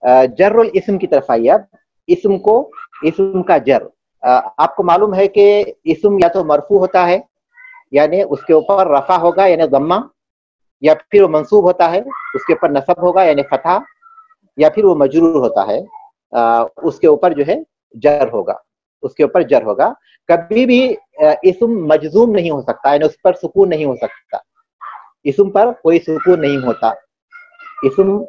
जर्रुल इस्म की तरफ आइए। अब इस्म को, इस्म का जर, आपको मालूम है कि इस्म या तो मरफू होता है यानी उसके ऊपर रफा होगा यानी दम्मा, या फिर वो मंसूब होता है उसके ऊपर नसब होगा यानी फतहा, या फिर वो मजरूर होता है उसके ऊपर जो है जर होगा, उसके ऊपर जर होगा। कभी भी इस्म मजजूम नहीं हो सकता यानी उस पर सुकून नहीं हो सकता, इस्म पर कोई सुकून नहीं होता। इस्म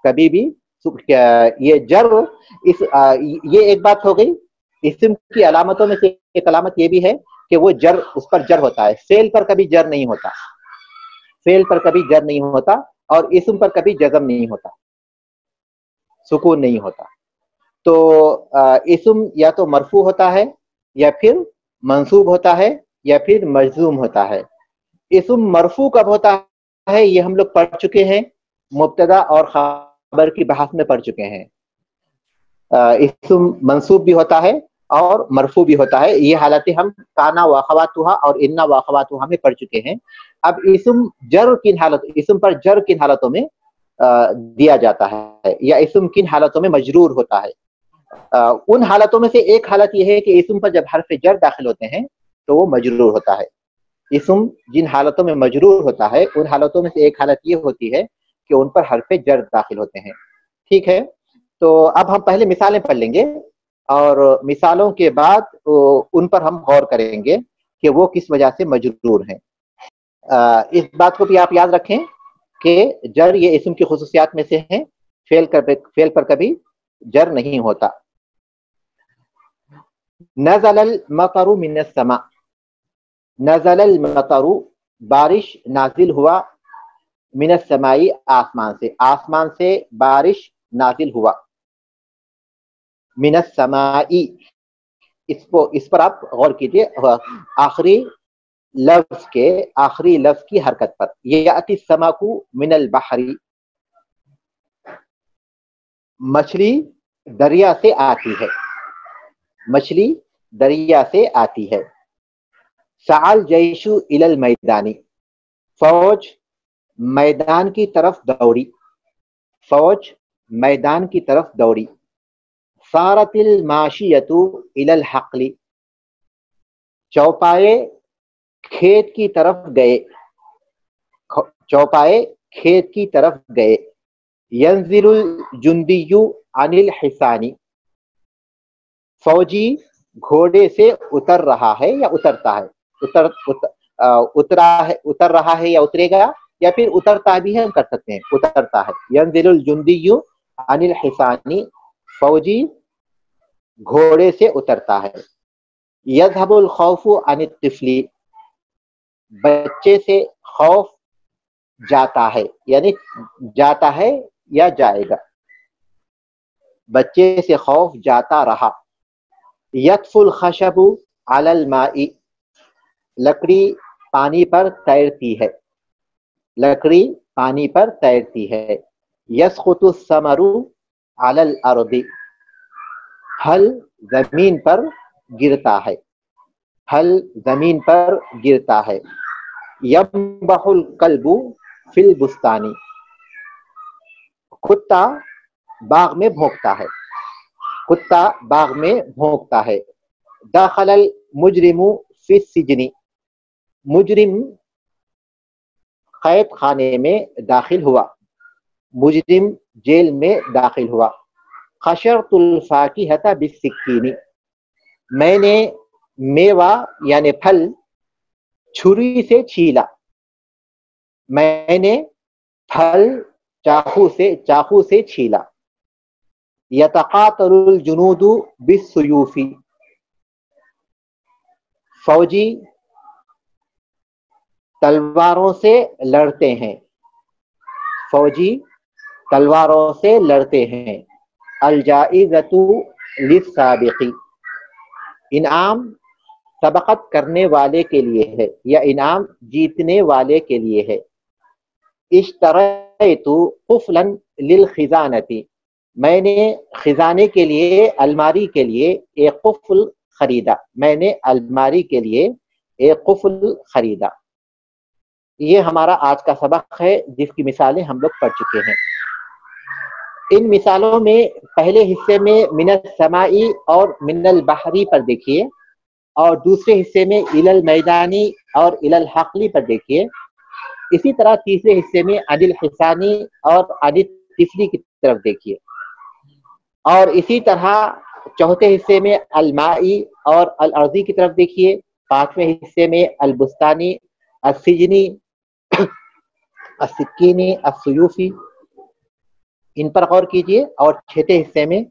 कभी भी ये जर ये एक बात हो गई। इस्म की अलामतों में से एक अलामत ये भी है कि वो जर, उस पर जर होता है। फेल पर कभी जर नहीं होता, फेल पर कभी जर नहीं होता, और इस्म पर कभी जज़म नहीं होता, सुकून नहीं होता। तो इस्म या तो मरफू होता है या फिर मंसूब होता है या फिर मजजूम होता है। इस्म मरफू कब होता है ये हम लोग पढ़ चुके हैं, मुब्तदा और खबर की बहस में पढ़ चुके हैं। इस्म मंसूब भी होता है और मरफू भी होता है। ये हालतें हम काना व अखवातुहा और इन्ना व अखवातुहा में पढ़ चुके हैं। अब इस्म जर किन हालत, इस्म पर जर किन हालतों में दिया जाता है, या इस्म किन हालतों में मजरूर होता है। उन हालतों में से एक हालत यह है कि इस्म पर जब हर्फ जर दाखिल होते हैं तो वो मजरूर होता है। इस्म जिन हालतों में मजरूर होता है उन हालतों में से एक हालत ये होती है कि उन पर हर्फ जर दाखिल होते हैं। ठीक है, तो अब हम पहले मिसालें पढ़ लेंगे और मिसालों के बाद उन पर हम गौर करेंगे कि वो किस वजह से मजरूर हैं। इस बात को भी आप याद रखें कि जर ये इस्म की खुसूसियात में से है, फेल पर कभी जर नहीं होता। नज़लल मतरु मिनस समा, नज़लल मतरु बारिश नाजिल हुआ, मिनस समाई आसमान से, आसमान से बारिश नाजिल हुआ। मिनस समाई, इस पर आप गौर कीजिए, आखिरी लफ्ज की हरकत पर। ये याति समाकु मिनल बहरी, मछली दरिया से आती है, मछली दरिया से आती है। साल जैशु इलल मैदानी, फौज मैदान की तरफ दौड़ी, फौज मैदान की तरफ दौड़ी। सारतिल माशियतु इलल हक़ली, चौपाए खेत की तरफ गए, चौपाए खेत की तरफ गए। यंजिलुल जुंदियु अनिल हिसानी, फौजी घोड़े से उतर रहा है या उतरता है, उतर रहा है या उतरेगा, या फिर उतरता भी है, हम कर सकते हैं उतरता है। यंजिलुल जुंदियु अनिल हिसानी, फौजी घोड़े से उतरता है। यज़हबुल खौफु अनित तिफली, बच्चे से खौफ जाता है, यानी जाता है या जाएगा, बच्चे से खौफ जाता रहा। यतफुल खशबु अलल माई, लकड़ी पानी पर तैरती है, लकड़ी पानी पर तैरती है। यसखुतु समरु अलल अर्दी, फल जमीन पर गिरता है, फल जमीन पर गिरता है। यम्बहुल कल्बु फिल बुस्तानी, कुत्ता बाग में भौंकता है, कुत्ता बाग में भौंकता है। दखलल मुजरिमु फिस सिजनी, मुजरिम कैद खाने में दाखिल हुआ, मुजरिम जेल में दाखिल हुआ। खशरतुल फाकिहता बिस्सिकीनी, मैंने मेवा यानी फल छुरी से छीला, मैंने फल चाकू से छीला। यतकातरुल जुनूदु बिस्सुयूफी, फौजी तलवारों से लड़ते हैं, फौजी तलवारों से लड़ते हैं। अल जाइज़तु लिस्साबिकी, इनाम सबकत करने वाले के लिए है या इनाम जीतने वाले के लिए है। इश्तरैतु कुफलन लिल खिजानती, मैंने खिजाने के लिए, अलमारी के लिए एक कुफल खरीदा, मैंने अलमारी के लिए एक कुफल खरीदा। ये हमारा आज का सबक है जिसकी मिसालें हम लोग पढ़ चुके हैं। इन मिसालों में पहले हिस्से में मिनल समाई और मिनल बहरी पर देखिए, और दूसरे हिस्से में इलल मैदानी और इलल हकली पर देखिए। इसी तरह तीसरे हिस्से में अनिल हिसानी और अनिल तिफली की तरफ देखिए, और इसी तरह चौथे हिस्से में अलमाई और अल अर्जी की तरफ देखिए। पांचवें हिस्से में अल बुस्तानी, असिजनी, असिक्कीनी, असुयूफी, इन पर गौर कीजिए। और छठे हिस्से में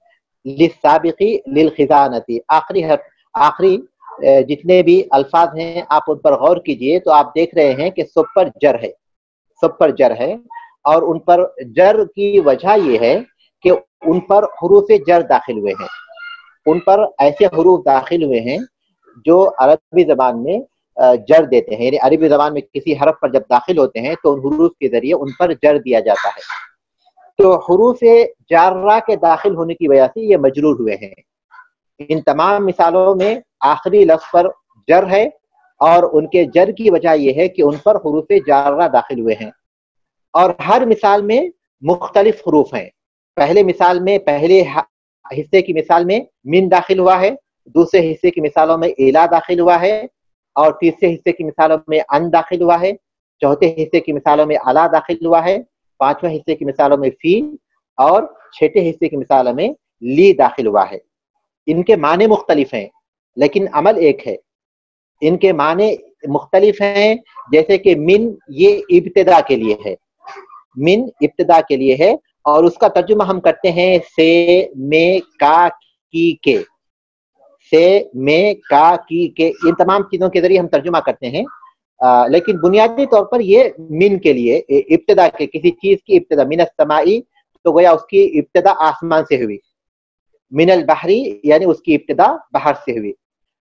लिस्साबिकी लिल खिजानती। आखिरी जितने भी अल्फाज हैं आप उन पर गौर कीजिए, तो आप देख रहे हैं कि सब पर जर है, सब पर जर है। और उन पर जर की वजह यह है कि उन पर हुरूफ जर दाखिल हुए हैं, उन पर ऐसे हुरूफ दाखिल हुए हैं जो अरबी जबान में जर देते हैं। यानी अरबी जबान में किसी हरफ पर जब दाखिल होते हैं तो उन हुरूफ के जरिए उन पर जर दिया जाता है। तो हुरूफ जार्रा के दाखिल होने की वजह से ये मजरूर हुए हैं। इन तमाम मिसालों में आखिरी लफ्ज पर जर है, और उनके जर की वजह यह है कि उन पर हुरूफ जार्रा दाखिल हुए हैं। और हर मिसाल में मुख्तलिफ हुरूफ हैं। पहले मिसाल में, पहले हिस्से की मिसाल में मिन दाखिल हुआ है, दूसरे हिस्से की मिसालों में इला दाखिल हुआ है, और तीसरे हिस्से की मिसालों में अन दाखिल हुआ है, चौथे हिस्से की मिसालों में अला दाखिल हुआ है, पांचवें हिस्से की मिसालों में फी, और छठे हिस्से की मिसालों में ली दाखिल हुआ है। इनके माने मुख्तलिफ हैं लेकिन अमल एक है। इनके माने मुख्तलिफ हैं, जैसे कि मिन ये इब्तिदा के लिए है, मिन इब्तिदा के लिए है, और उसका तर्जुमा हम करते हैं से, में, का, की, के, से, में, का, की, के। इन तमाम चीजों के जरिए हम तर्जुमा करते हैं। लेकिन बुनियादी तौर पर ये मिन के लिए, इब्तिदा के, किसी चीज की इब्तिदा, मिनस समाई तो गोया उसकी इब्तिदा आसमान से हुई, मिनल बहरी यानी उसकी इब्तिदा बाहर से हुई।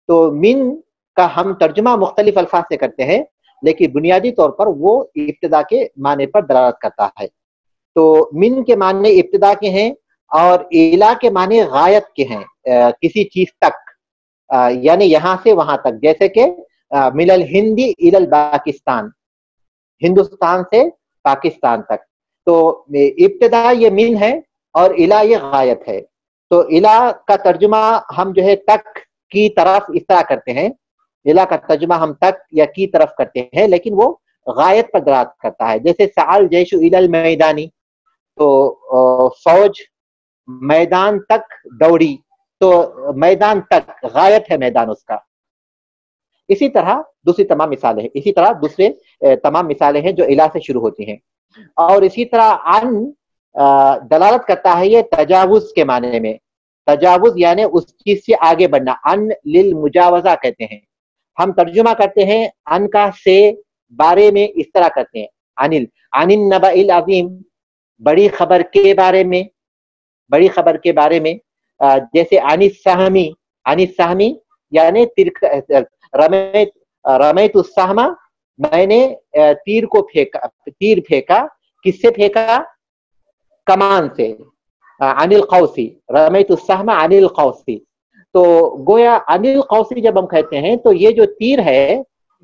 तो मिन का हम तर्जुमा मुख्तलिफ अल्फाज से करते हैं, लेकिन बुनियादी तौर पर वो इब्तिदा के माने पर दलालत करता है। तो मिन के माने इब्तिदा के हैं, और इला के माने गायत के हैं, किसी चीज तक, यानी यहां से वहां तक। जैसे कि मिनल हिंदी इलल पाकिस्तान, हिंदुस्तान से पाकिस्तान तक। तो इब्तिदा ये मिन है और इला ये गायत है। तो इला का तर्जुमा हम जो है तक की तरफ इस तरह करते हैं, इला का तर्जुमा हम तक या की तरफ करते हैं, लेकिन वो गायत पर दलालत करता है। जैसे सअल जैशु इलल मैदानी, तो फौज मैदान तक दौड़ी, तो मैदान तक गायत है मैदान उसका। इसी तरह दूसरी तमाम मिसालें हैं, इसी तरह दूसरे तमाम मिसालें हैं जो इला से शुरू होती हैं। और इसी तरह अन दलालत करता है ये तजावुज के माने में। तजावुज यानी उस चीज से आगे बढ़ना, अन लिल मुजावजा कहते हैं। हम तर्जुमा करते हैं अन का से बारे में इस तरह करते हैं, अनिल अनिल नबाइल अजीम, बड़ी खबर के बारे में, बड़ी खबर के बारे में। जैसे अनिस सहमी यानी रमैत सहमा, मैंने तीर को फेंका, तीर फेंका, किससे फेंका? कमान से। अनिल कौसी, रमैत सहमा अनिल कौसी। तो गोया अनिल कौसी जब हम कहते हैं तो ये जो तीर है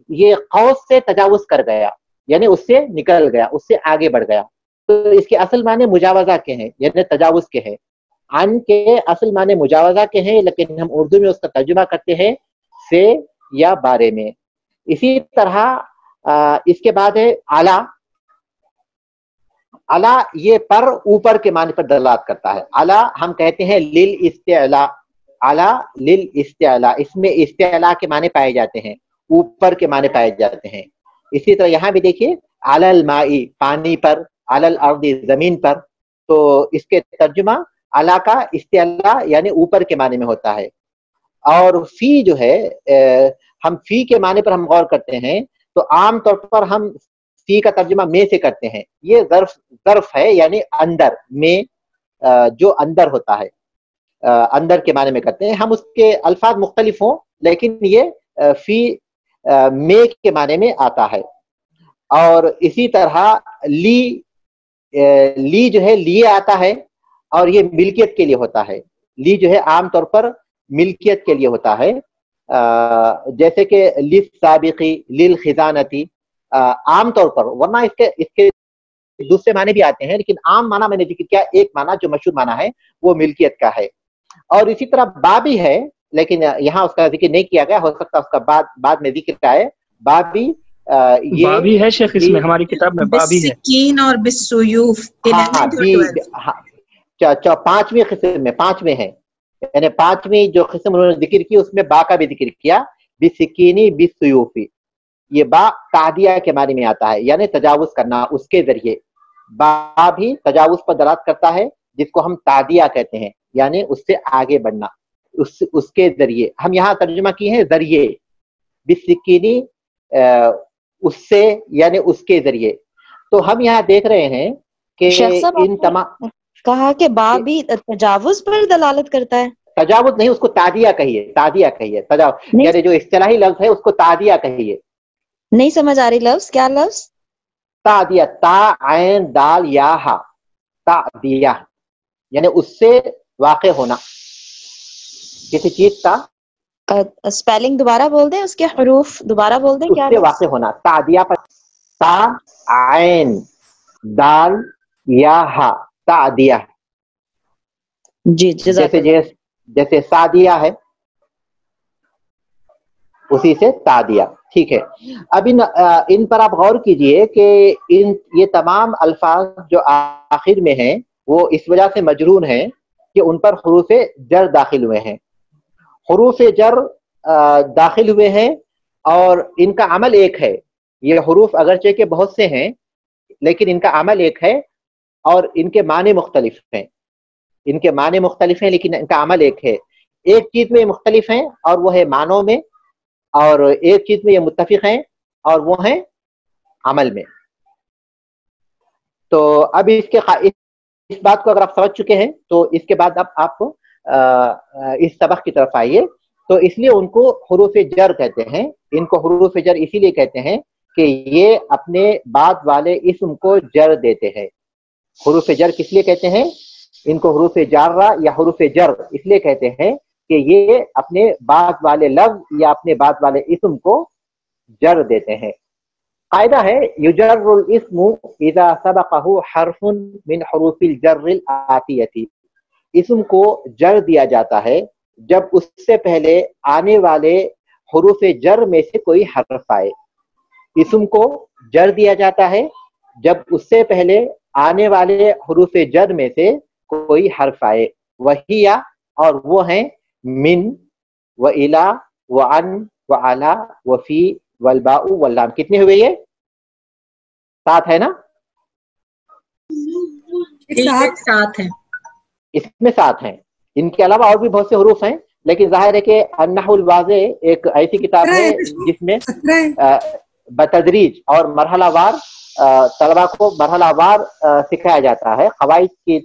ये कौस से तजावुज कर गया, यानी उससे निकल गया, उससे आगे बढ़ गया। तो इसके असल माने मुजावजा के हैं, यानी तजावुज के हैं। अन के असल माने मुजावजा के हैं, लेकिन हम उर्दू में उसका तर्जुमा करते हैं से या बारे में। इसी तरह इसके बाद है आला। अला ये पर, ऊपर के माने पर दलालत करता है। अला हम कहते हैं लिल इस्तिअला, अला लिल इस्तिअला, इसमें इस्तिअला के माने पाए जाते हैं, ऊपर के माने पाए जाते हैं। इसी तरह यहाँ भी देखिए अलल माई, पानी पर, अलल अर्दी, जमीन पर। तो इसके तर्जुमा अला का इस्तिअला यानी ऊपर के माने में होता है। और फी जो है, हम फी के माने पर हम गौर करते हैं तो आम तौर पर हम फी का तर्जुमा में से करते हैं। ये ज़र्फ है, यानी अंदर में, जो अंदर होता है, अंदर के माने में करते हैं। हम उसके अल्फाज मुख्तलिफ हों, लेकिन ये फी में के माने में आता है। और इसी तरह ली जो है लिए आता है, और ये मिल्कियत के लिए होता है। ली जो है आमतौर पर मिल्कियत के लिए होता है, जैसे कि लिस साबिकी, लिल खिजानती, आमतौर पर। वरना इसके دوسرے معنی بھی آتے ہیں، لیکن عام معنی میں نے ذکر کیا، ایک معنی جو مشہور معنی ہے وہ ملکیت کا ہے. اور اسی طرح با بھی ہے، لیکن یہاں اس کا ذکر نہیں کیا گیا، ہو سکتا ہے اس کا بعد میں ذکر آئے. با بھی با بھی ہے شیخ، اس میں ہماری کتاب میں با بھی ہے. بالسکین اور بالسیوف 11 اور 12. پانچویں قسم میں، پانچویں ہیں، یعنی پانچویں جو قسم انہوں نے ذکر کی اس میں با کا بھی ذکر کیا. بالسکینی بالسیوفی، یہ با تعدیہ کے معنی میں آتا ہے، یعنی تجاوز کرنا اس کے ذریعے. با بھی تجاوز پر دلالت کرتا ہے، جس کو ہم تعدیہ کہتے ہیں، یعنی اس سے آگے بڑھنا، اس کے ذریعے. ہم یہاں ترجمہ کی ہے ذریعے، بالسکینی اس سے یعنی اس کے ذریعے. تو ہم یہاں دیکھ رہے ہیں کہ ان تمام کہا کہ با بھی تجاوز پر دلالت کرتا ہے. تجاوز نہیں، اس کو تعدیہ کہیے، تعدیہ کہیے. یعنی جو اصطلاحی لفظ ہے اس کو تعدیہ کہیے. نہیں سمجھ آ رہی لفظ، کیا لفظ؟ تعدیہ، تا عین دال یا ہا، تعدیہ یعنی اس سے واقع ہونا کسی چیز کا. اسپیلنگ دوبارہ بول دیں، اس کے حروف دوبارہ بول دیں. اس کیا سے واقع ہونا، تعدیہ پر تا عین دال یا ہا، تعدیہ. جی جزاک اللہ. جیسے سعدیہ ہے اسی سے تعدیہ. ٹھیک ہے. اب ان پر آپ غور کیجئے کہ یہ تمام الفاظ جو آخر میں ہیں وہ اس وجہ سے مجرور ہیں کہ ان پر حروف جر داخل ہوئے ہیں. حروف جر داخل ہوئے ہیں اور ان کا عمل ایک ہے. یہ حروف اگرچہ کہ بہت سے ہیں لیکن ان کا عمل ایک ہے اور ان کے معنی مختلف ہیں. ان کے معنی مختلف ہیں لیکن ان کا عمل ایک ہے. ایک چیز میں یہ مختلف ہیں اور وہ ہے معنوں میں، اور ایک چیز میں یہ متفق ہیں اور وہ ہیں عمل میں. تو اب اس بات کو اگر آپ سمجھ چکے ہیں تو اس کے بعد اب آپ اس سبق کی طرف آئیے. تو اس لیے ان کو حروف جر کہتے ہیں. ان کو حروف جر اسی لیے کہتے ہیں کہ یہ اپنے بعد والے اسم کو جر دیتے ہیں. حروف جر کس لیے کہتے ہیں؟ ان کو حروف جارہ یا حروف جر اس لیے کہتے ہیں کہ یہ اپنے بعد والے لفظ یا اپنے بعد والے اسم کو جر دیتے ہیں. قاعدہ ہے یجر الاسم اذا سبقه حرف من حروف الجر الآتیہ. اسم کو جر دیا جاتا ہے جب اس سے پہلے آنے والے حروف جر میں سے کوئی حرف آئے. اسم کو جر دیا جاتا ہے جب اس سے پہلے آنے والے حروف جر میں سے کوئی حرف آئے. وہی اور وہ ہیں من و الا و ان و علا و فی والباء واللام. کتنے ہوئے یہ؟ 7 ہے نا؟ 7 ہیں. اس میں 7 ہیں. ان کے علاوہ اور بھی بہت سے حروف ہیں، لیکن ظاہر ہے کہ النحو الواضح ایک ایسی کتاب ہے جس میں بتدریج اور مرحلہ وار طلبہ کو مرحلہ وار سکھایا جاتا ہے. قواعد کی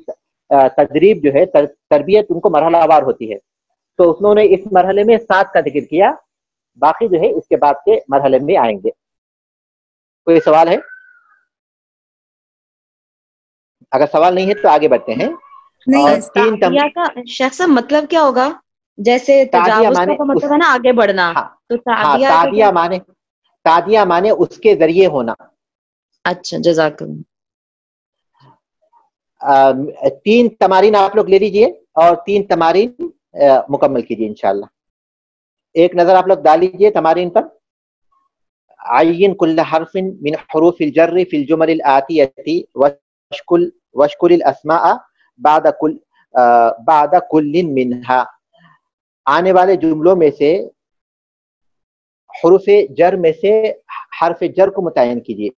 تدریب جو ہے، تربیت ان کو مرحلہ وار ہوتی ہے. تو انہوں نے اس مرحلے میں 7 کا ذکر کیا، باقی جو ہے اس کے بعد کے مرحلے میں آئیں گے. کوئی سوال ہے؟ اگر سوال نہیں ہے تو آگے بڑھتے ہیں. تعدیہ کا شیخ صاحب مطلب کیا ہوگا؟ جیسے تجاوز کا مطلب ہے نا آگے بڑھنا، تو تعدیہ مانے اس کے ذریعے ہونا. اچھا جزاک اللہ. 3 تمارین آپ لوگ لے لیجئے اور 3 تمارین مکمل کیجئے انشاءاللہ. ایک نظر آپ لوگ ڈال لیجئے تمارین پر. عین کل حرف من حروف الجر فی الجمل الآتیہ واشکل الاسماء بعد کل منها. آنے والے جملوں میں سے حروف جر میں سے حرف جر کو متعین کیجئے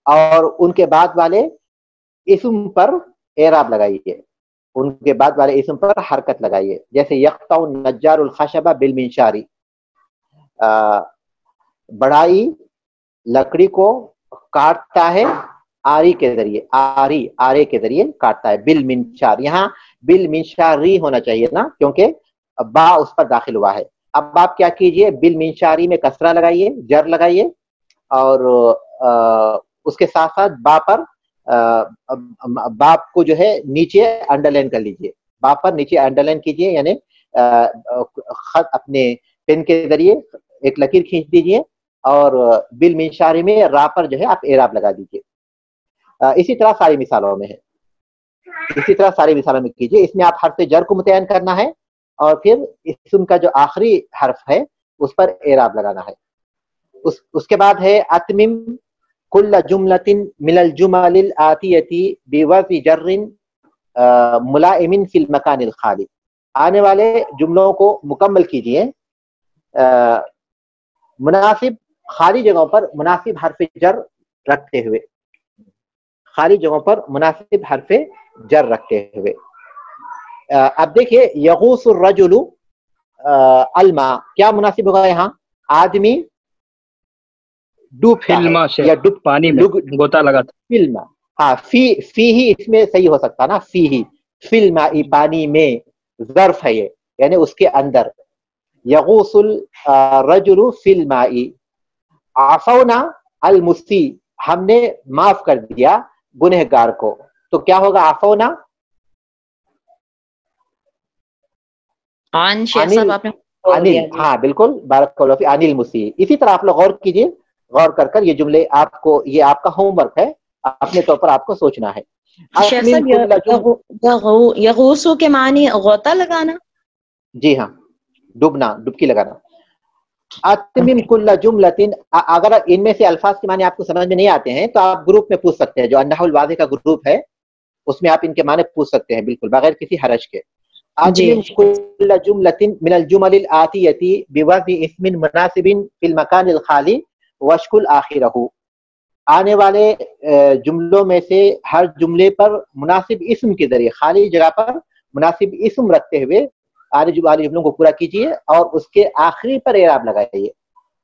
اور ان کے بعد والے اسم پر اعراب لگائیے، ان کے بعد والے اسم پر حرکت لگائیے. جیسے یقطع النجار الخشب بالمنشار، بڑھائی لکڑی کو کاٹتا ہے آری کے ذریعے، آرے کے ذریعے کاٹتا ہے. بالمنشار، یہاں بالمنشاری ہونا چاہیے نا کیونکہ با اس پر داخل ہوا ہے. اب آپ کیا کیجئے، بالمنشاری میں کسرہ لگائیے، جر لگائیے اور اس کے ساتھ ساتھ با پر باپ کو جو ہے نیچے انڈر لائن کر لیجئے. باپ پر نیچے انڈر لائن کیجئے، یعنی خط اپنے پین کے ذریعے ایک لکیر کھینچ دیجئے اور بالمنشاری میں را پر جو ہے آپ اعراب لگا دیجئے. اسی طرح ساری مثالوں میں ہے، اسی طرح ساری مثالوں میں کیجیے. اس میں آپ حرف جر کو متعین کرنا ہے اور پھر اسم کا جو آخری حرف ہے اس پر اعراب لگانا ہے. اس کے بعد ہے اتمم کل جملۃ من الجمل الآتیۃ بوضع جر ملائم فی المکان الخالی. آنے والے جملوں کو مکمل کیجیے مناسب خالی جگہوں پر مناسب حرف جر رکھتے ہوئے، خالی جگہوں پر مناسب حرف جر رکھتے ہوئے. اب دیکھیے یغوث الرجل الماء، کیا مناسب ہوگا یہاں؟ آدمی ڈوبتا ہے یا ڈوب پانی میں گوتا لگاتا. فلما، ہاں فی ہی اس میں صحیح ہو سکتا نا، فی ہی، فلما پانی میں، ظرف ہے یہ یعنی اس کے اندر. یغوث الرجل فی الماء. عفونا المسیء، ہم نے معاف کر دیا گنہگار کو. تو کیا ہوگا عفونا؟ ہاں بالکل، بارک اللہ فی عن المسیء. اسی طرح آپ لوگ غور کیجیے، غور کر کر یہ جملے آپ کو، یہ آپ کا ہوم ورک ہے، اپنے طور پر آپ کو سوچنا ہے. یغوسو کے معنی غوطہ لگانا؟ جی ہاں، ڈوبنا، ڈبکی لگانا. اتمم کل جملۃ، اگر ان میں سے الفاظ کے معنی آپ کو سمجھ میں نہیں آتے ہیں تو آپ گروپ میں پوچھ سکتے ہیں، جو النحو الواضح کا گروپ ہے اس میں آپ ان کے معنی پوچھ سکتے ہیں بالکل بغیر کسی حرج کے. اتمم کل جملۃ من الجمل الآتیۃ بوضع اسم مناسب فی المکان الخالی واشکل آخرہ. آنے والے جملوں میں سے ہر جملے پر مناسب اسم کے ذریعے خالی جگہ پر مناسب اسم رکھتے ہوئے آنے جملوں کو پورا کیجیے اور اس کے آخری پر اعراب لگائیے.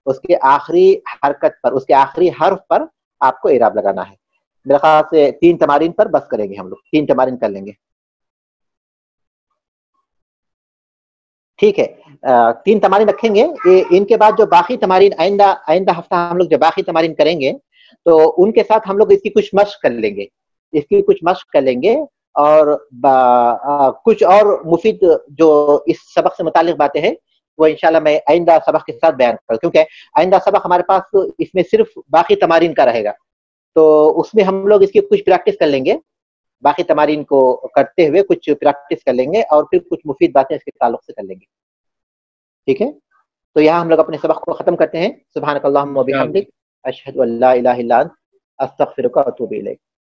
اس کے آخری حرکت پر، اس کے آخری حرف پر آپ کو اعراب لگانا ہے. میرے خیال سے 3 تمارین پر بس کریں گے، ہم لوگ 3 تمارین کر لیں گے. ٹھیک ہے، 3 تمارین رکھیں گے. ان کے بعد جو باقی تمارین آئندہ ہفتہ ہم لوگ جو باقی تمارین کریں گے تو ان کے ساتھ ہم لوگ اس کی کچھ مشق کر لیں گے، اس کی کچھ مشق کر لیں گے اور کچھ اور مفید جو اس سبق سے متعلق باتیں ہیں وہ انشاءاللہ میں آئندہ سبق کے ساتھ بیان کروں، کیونکہ آئندہ سبق ہمارے پاس اس میں صرف باقی تمارین کا رہے گا، تو اس میں ہم لوگ اس کی کچھ پریکٹس کر لیں گے. باقی تمارین کو کرتے ہوئے کچھ پریکٹس کر لیں گے اور پھر کچھ مفید باتیں اس کے تعلق سے کر لیں گے. ٹھیک ہے، تو یہاں ہم لوگ اپنے سبق کو ختم کرتے ہیں. سبحانک اللہم و بحمدک، اشہد ان لا الہ الا انت، استغفرک و اتوب الیک.